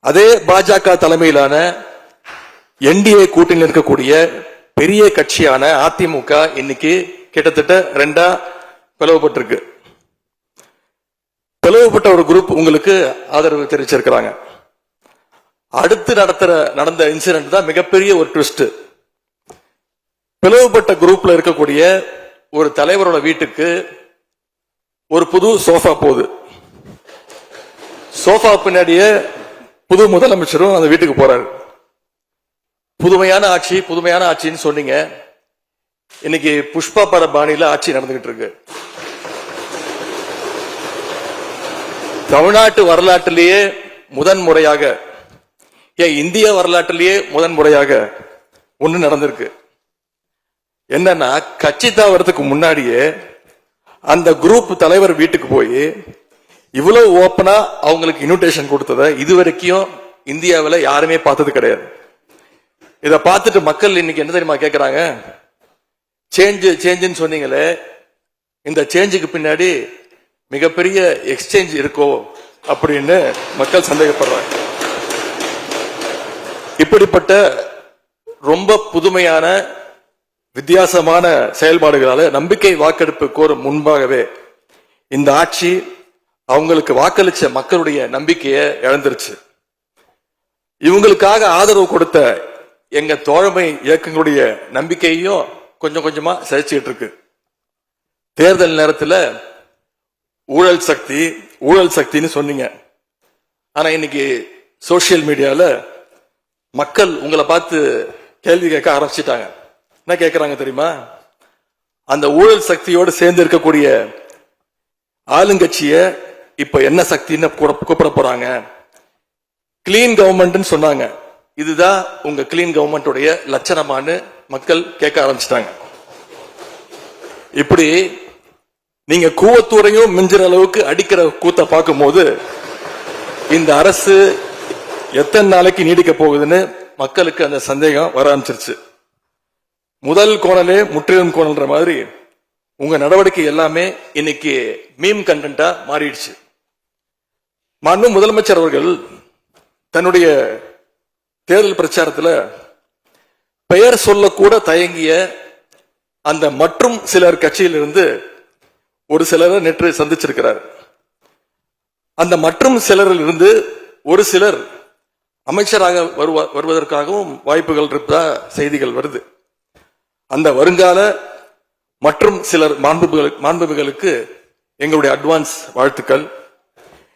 அதே பாஜக தலைமையிலான என்டிஏ கூட்டணியில் இருக்கக்கூடிய பெரிய கட்சியான அதிமுக இன்னைக்கு கிட்டத்தட்ட 2 பிளவுபட்டிருக்கு. பிளவுபட்ட ஒரு குரூப் உங்களுக்கு ஆதரவு தெரிவிச்சிருக்கிறாங்க. அடுத்து நடந்த இன்சிடென்ட் தான் மிகப்பெரிய ஒரு ட்விஸ்ட். பிளவுபட்ட குரூப்ல இருக்கக்கூடிய ஒரு தலைவரோட வீட்டுக்கு ஒரு புது சோஃபா போகுது. சோஃபா பின்னாடியே புது முதலமைச்சரும் அந்த வீட்டுக்கு போறாரு. புதுமையான ஆட்சின்னு சொன்னீங்க. இன்னைக்கு புஷ்பா பட பாணியில ஆட்சி நடந்துகிட்டு இருக்கு. தமிழ்நாட்டு வரலாற்றிலேயே முதன்முறையாக, இந்திய வரலாற்றிலேயே முதன்முறையாக ஒண்ணு நடந்திருக்கு. என்னன்னா, கட்சி தாவறதுக்கு முன்னாடியே அந்த குரூப் தலைவர் வீட்டுக்கு போய் இவ்வளவு ஓப்பனா அவங்களுக்கு இன்விடேஷன் கொடுத்ததை இதுவரைக்கும் இந்தியாவில் யாருமே பார்த்தது கிடையாது. இதை பார்த்துட்டு மக்கள் இன்னைக்கு என்ன தெரியுமா கேட்கிறாங்க? சேஞ்சுன்னு சொன்னீங்களே, இந்த சேஞ்சுக்கு பின்னாடி மிகப்பெரிய எக்ஸ்சேஞ்ச் இருக்கோ அப்படின்னு மக்கள் சந்தேகப்படுறாங்க. இப்படிப்பட்ட ரொம்ப புதுமையான வித்தியாசமான செயல்பாடுகளால நம்பிக்கை வாக்கெடுப்பு கோரும் முன்பாகவே இந்த ஆட்சி அவங்களுக்கு வாக்களிச்ச மக்களுடைய நம்பிக்கையை இழந்துருச்சு. இவங்களுக்காக ஆதரவு கொடுத்த எங்க தோழமை இயக்கங்களுடைய நம்பிக்கையையும் கொஞ்சம் கொஞ்சமா சரிச்சுக்கிட்டு இருக்கு. தேர்தல் நேரத்தில் ஊழல் சக்தின்னு சொன்னீங்க. ஆனா இன்னைக்கு சோசியல் மீடியால மக்கள் உங்களை பார்த்து கேள்வி கேட்க ஆரம்பிச்சிட்டாங்க. என்ன கேட்கிறாங்க தெரியுமா? அந்த ஊழல் சக்தியோடு சேர்ந்து இருக்கக்கூடிய ஆளுங்கட்சிய இப்ப என்ன சக்தின்னு கூப்பிட போறாங்க. கிளீன் கவர்மெண்ட் சொன்னாங்க. இதுதான் உங்க கிளீன் கவர்மெண்ட் லட்சணமானு மக்கள் கேட்க ஆரம்பிச்சிட்டாங்க. இப்படி நீங்க கூவத்தூரையும் மிஞ்சுற அளவுக்கு அடிக்கிற கூத்த பார்க்கும் போது இந்த அரசு எத்தனை நாளைக்கு நீடிக்க போகுதுன்னு மக்களுக்கு அந்த சந்தேகம் வர ஆரம்பிச்சிருச்சு. முதல் கோணலே முற்றிலும் கோணல்ன்ற மாதிரி உங்க நடவடிக்கை எல்லாமே இன்னைக்கு மீம் கண்டென்ட்டா மாறிடுச்சு. மாண்பு முதலமைச்சர் அவர்கள் தன்னுடைய தேர்தல் பிரச்சாரத்தில் பெயர் சொல்லக்கூட தயங்கிய அந்த மற்றும் சிலர் கட்சியிலிருந்து ஒரு சிலரை நேற்று சந்திச்சிருக்கிறார். அந்த மற்றும் சிலரில் இருந்து ஒரு சிலர் அமைச்சராக வருவதற்காகவும் வாய்ப்புகள் இருப்பதா செய்திகள் வருது. அந்த வருங்கால மற்றும் சிலர் மாண்புகளுக்கு எங்களுடைய அட்வான்ஸ் வாழ்த்துக்கள்.